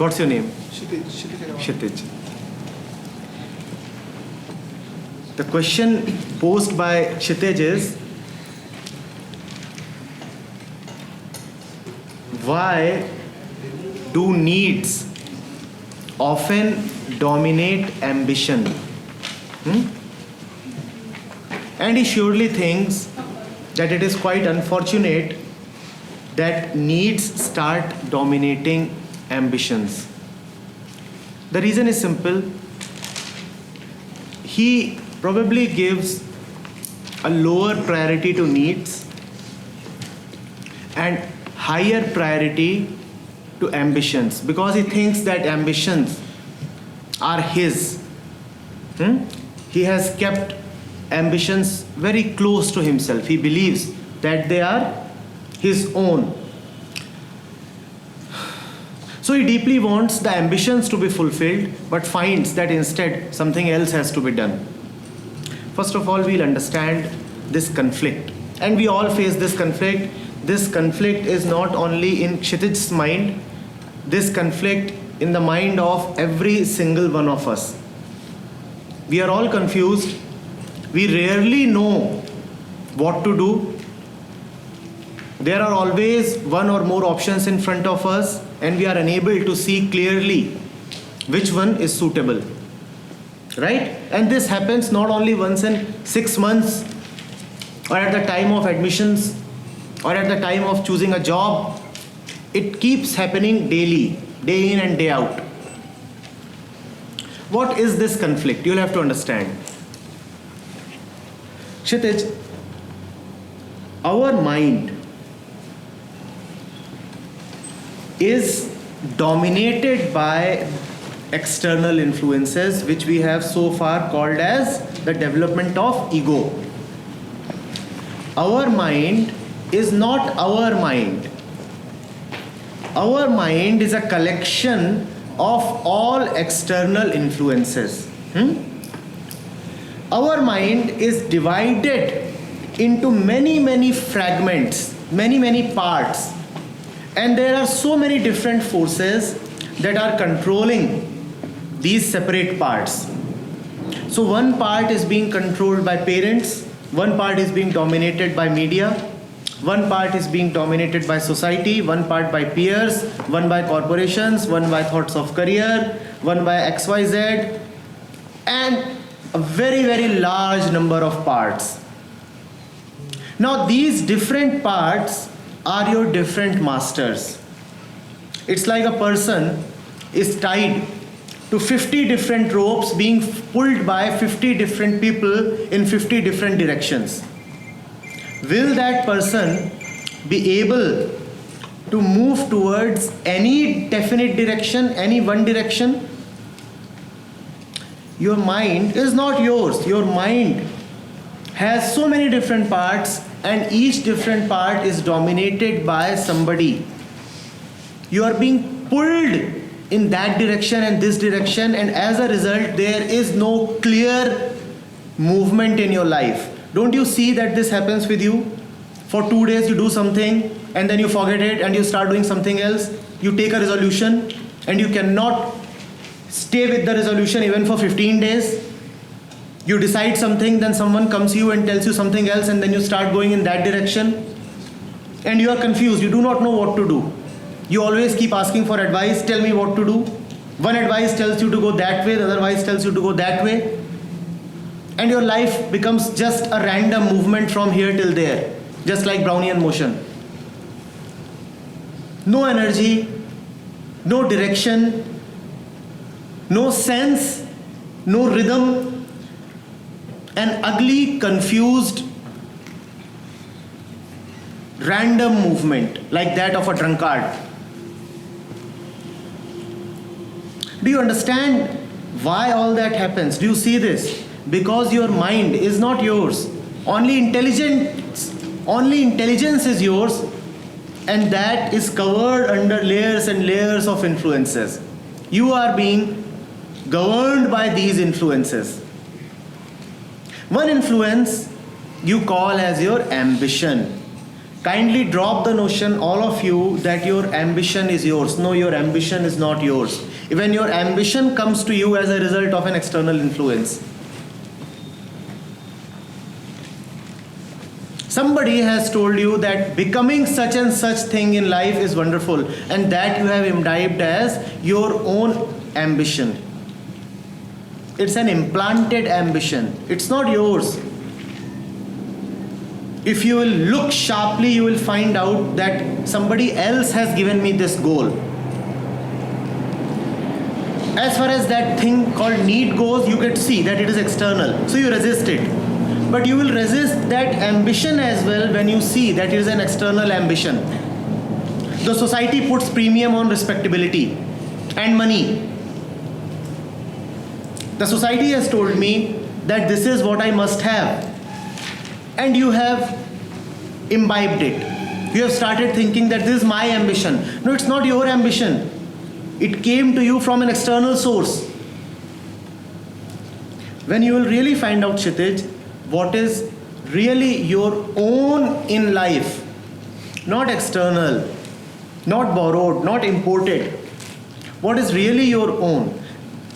What's your name? Kshitij. Kshitij. The question posed by Kshitij is, why do needs often dominate ambition? And he surely thinks that it is quite unfortunate that needs start dominating ambitions. The reason is simple. He probably gives a lower priority to needs and higher priority to ambitions because he thinks that ambitions are his. He has kept ambitions very close to himself. He believes that they are his own. So he deeply wants the ambitions to be fulfilled, but finds that instead something else has to be done. First of all, we'll understand this conflict. And we all face this conflict. This conflict is not only in Kshitij's mind, this conflict in the mind of every single one of us. We are all confused. We rarely know what to do. There are always one or more options in front of us, and we are unable to see clearly which one is suitable. Right? And this happens not only once in 6 months, or at the time of admissions, or at the time of choosing a job. It keeps happening daily, day in and day out. What is this conflict? You'll have to understand. Kshitij, our mind is dominated by external influences, which we have so far called as the development of ego. Our mind is not our mind. Our mind is a collection of all external influences. Our mind is divided into many fragments, many parts. And there are so many different forces that are controlling these separate parts. So one part is being controlled by parents, one part is being dominated by media, one part is being dominated by society, one part by peers, one by corporations, one by thoughts of career, one by XYZ, and a very large number of parts. Now these different parts are your different masters. It's like a person is tied to 50 different ropes being pulled by 50 different people in 50 different directions. Will that person be able to move towards any definite direction, any one direction? Your mind is not yours. Your mind has so many different parts, and each different part is dominated by somebody. You are being pulled in that direction and this direction, and as a result there is no clear movement in your life. Don't you see that this happens with you? For 2 days you do something and then you forget it and you start doing something else. You take a resolution and you cannot stay with the resolution even for 15 days. You decide something, then someone comes to you and tells you something else, and then you start going in that direction and you are confused. You do not know what to do. You always keep asking for advice. Tell me what to do. One advice tells you to go that way, the other advice tells you to go that way, and your life becomes just a random movement from here till there, just like Brownian motion. No energy, no direction, no sense, no rhythm, an ugly, confused, random movement like that of a drunkard. Do you understand why all that happens? Do you see this? Because your mind is not yours. Only intelligence is yours, and that is covered under layers and layers of influences. You are being governed by these influences. One influence you call as your ambition. kindly drop the notion, all of you, that your ambition is yours. No, your ambition is not yours. Even your ambition comes to you as a result of an external influence. Somebody has told you that becoming such and such thing in life is wonderful, and that you have imbibed as your own ambition. It's an implanted ambition. It's not yours. If you will look sharply, you will find out that somebody else has given me this goal. As far as that thing called need goes, you get to see that it is external. So you resist it. But you will resist that ambition as well when you see that it is an external ambition. The society puts premium on respectability and money. The society has told me that this is what I must have. And you have imbibed it. You have started thinking that this is my ambition. No, it's not your ambition. It came to you from an external source. When you will really find out, Kshitij, what is really your own in life, not external, not borrowed, not imported, what is really your own,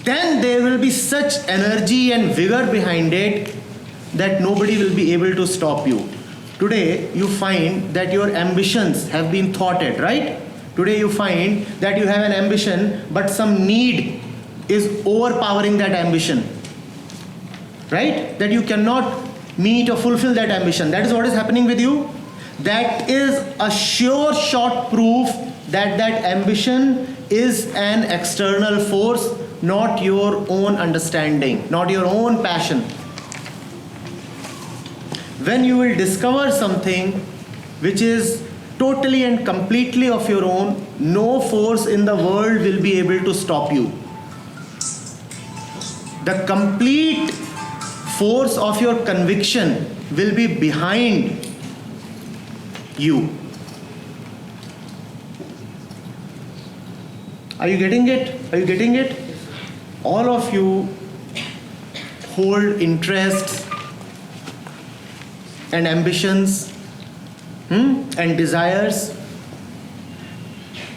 then there will be such energy and vigor behind it that nobody will be able to stop you. Today you find that your ambitions have been thwarted, right? Today you find that you have an ambition, but some need is overpowering that ambition, right? That you cannot meet or fulfill that ambition. That is what is happening with you. That is a sure shot proof that that ambition is an external force, not your own understanding, not your own passion. When you will discover something which is totally and completely of your own, no force in the world will be able to stop you. The complete force of your conviction will be behind you. Are you getting it? Are you getting it? All of you hold interests and ambitions and desires.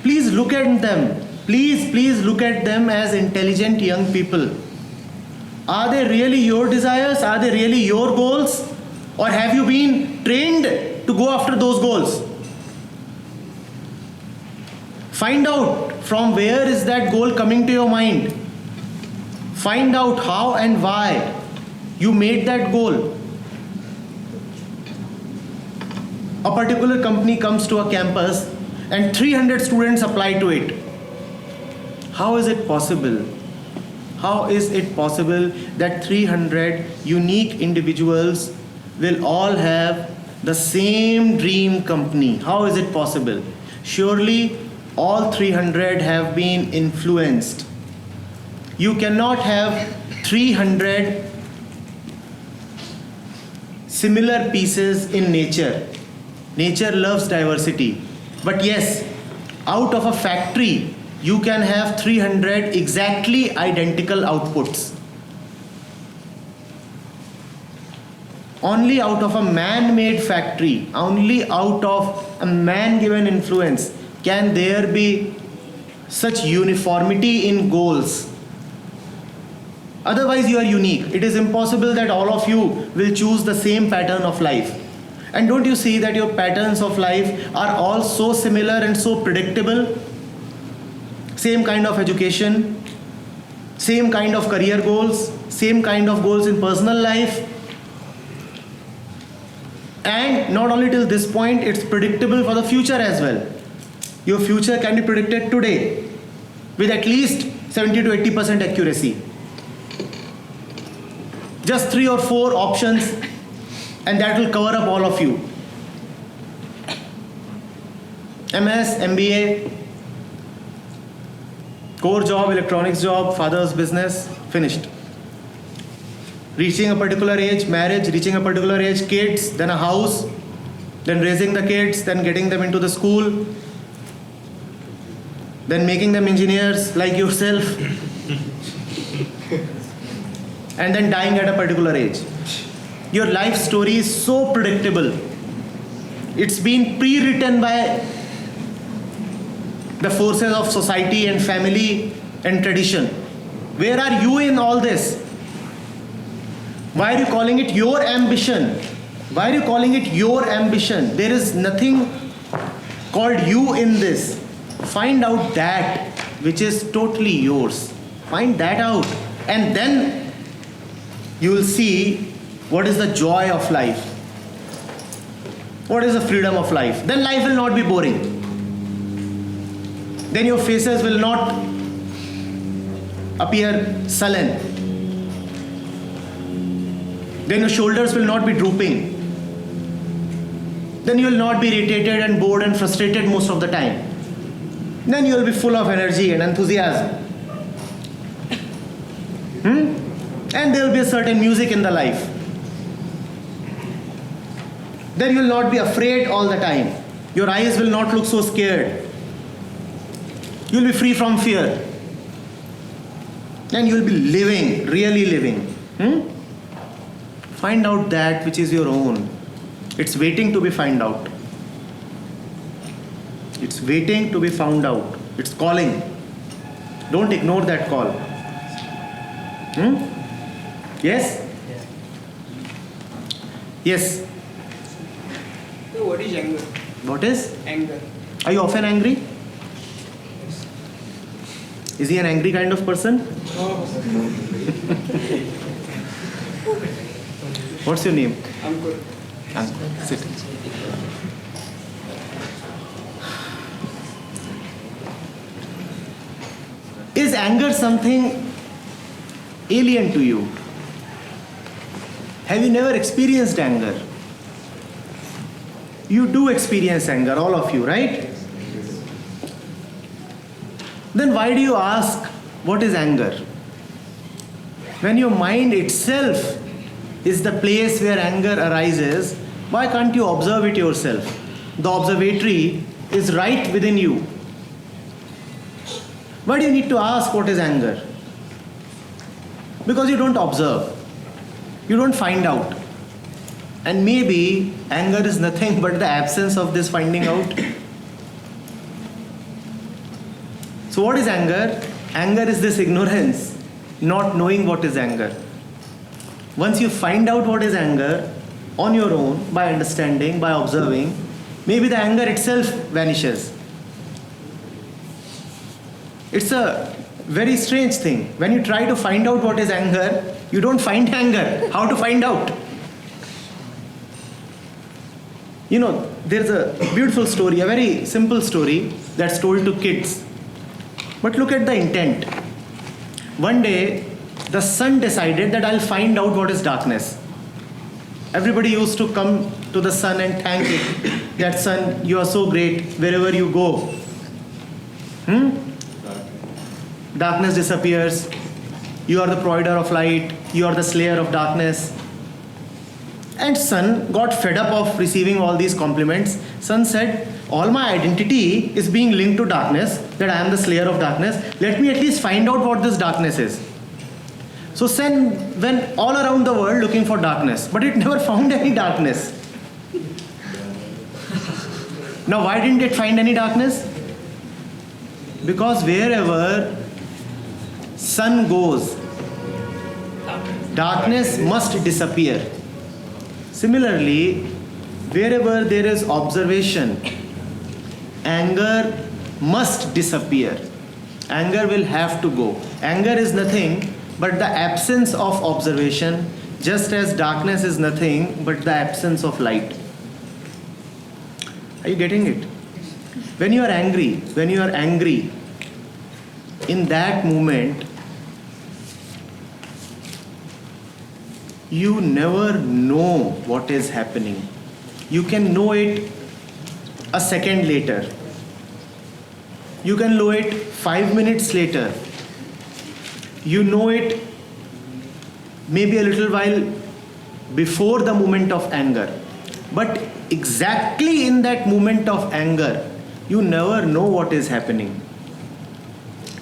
Please look at them. Please look at them as intelligent young people. Are they really your desires? Are they really your goals? Or have you been trained to go after those goals? Find out from where is that goal coming to your mind. Find out how and why you made that goal. A particular company comes to a campus and 300 students apply to it. How is it possible? How is it possible that 300 unique individuals will all have the same dream company? How is it possible? Surely all 300 have been influenced. You cannot have 300 similar pieces in nature. Nature loves diversity. But yes, out of a factory, you can have 300 exactly identical outputs. Only out of a man-made factory, only out of a man-given influence can there be such uniformity in goals. Otherwise you are unique. It is impossible that all of you will choose the same pattern of life. And don't you see that your patterns of life are all so similar and so predictable? Same kind of education, same kind of career goals, same kind of goals in personal life. And not only till this point, it's predictable for the future as well. Your future can be predicted today with at least 70 to 80% accuracy. Just 3 or 4 options and that will cover up all of you. MS, MBA, core job, electronics job, father's business, finished. Reaching a particular age, marriage, reaching a particular age, kids, then a house, then raising the kids, then getting them into the school, then making them engineers like yourself, and then dying at a particular age. Your life story is so predictable. It's been pre-written by the forces of society and family and tradition. Where are you in all this? Why are you calling it your ambition? Why are you calling it your ambition? There is nothing called you in this. Find out that which is totally yours. Find that out. And then you will see what is the joy of life. What is the freedom of life? Then life will not be boring. Then your faces will not appear sullen. Then your shoulders will not be drooping. Then you will not be irritated and bored and frustrated most of the time. Then you will be full of energy and enthusiasm. And there will be a certain music in the life. Then you will not be afraid all the time. Your eyes will not look so scared. You will be free from fear. Then you will be living, really living. Find out that which is your own. It's waiting to be found out. It's waiting to be found out. It's calling. Don't ignore that call. Yes? Yes. So what is anger? What is? Anger. Are you often angry? Is he an angry kind of person? What's your name? Ankur. Ankur. Sit. Is anger something alien to you? Have you never experienced anger? You do experience anger, all of you, right? Then why do you ask what is anger? When your mind itself is the place where anger arises, why can't you observe it yourself? The observatory is right within you. Why do you need to ask what is anger? Because you don't observe. You don't find out. And maybe anger is nothing but the absence of this finding out. So what is anger? Anger is this ignorance, not knowing what is anger. Once you find out what is anger on your own, by understanding, by observing, maybe the anger itself vanishes. It's a very strange thing. When you try to find out what is anger, you don't find anger. How to find out? You know, there's a beautiful story, a very simple story that's told to kids. But look at the intent. One day, the sun decided that I'll find out what is darkness. Everybody used to come to the sun and thank it. That sun, you are so great wherever you go. Darkness disappears. You are the provider of light. You are the slayer of darkness. And sun got fed up of receiving all these compliments. Sun said, all my identity is being linked to darkness, that I am the slayer of darkness. Let me at least find out what this darkness is. So sun went all around the world looking for darkness, but it never found any darkness. Now why didn't it find any darkness? Because wherever sun goes, darkness must disappear. Similarly, wherever there is observation, anger must disappear. Anger will have to go. Anger is nothing but the absence of observation, just as darkness is nothing but the absence of light. Are you getting it? When you are angry, in that moment, you never know what is happening. You can know it a second later. You can know it 5 minutes later. You know it maybe a little while before the moment of anger. But exactly in that moment of anger, you never know what is happening.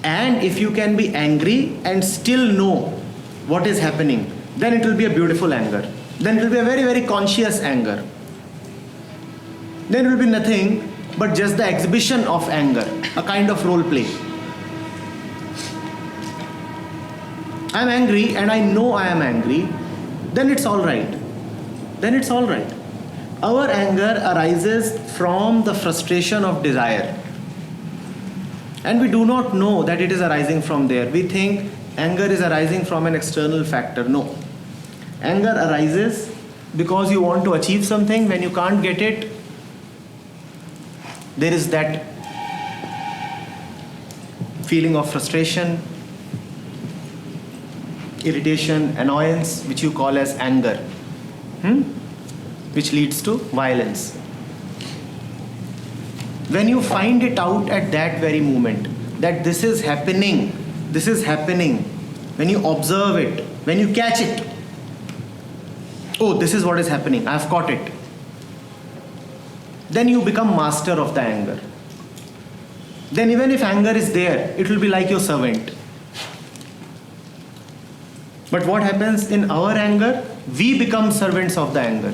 And if you can be angry and still know what is happening, then it will be a beautiful anger. Then it will be a very, very conscious anger. then it will be nothing but just the exhibition of anger, a kind of role play. I'm angry and I know I am angry, then it's all right. Then it's all right. Our anger arises from the frustration of desire. And we do not know that it is arising from there. We think anger is arising from an external factor. No. Anger arises because you want to achieve something. When you can't get it, there is that feeling of frustration, irritation, annoyance, which you call as anger, which leads to violence. When you find it out at that very moment, that this is happening, when you observe it, when you catch it, oh, this is what is happening, I've caught it, then you become master of the anger. Then even if anger is there, it will be like your servant. But what happens in our anger? We become servants of the anger.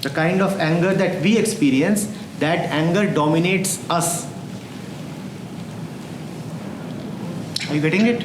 The kind of anger that we experience, that anger dominates us. Are you getting it?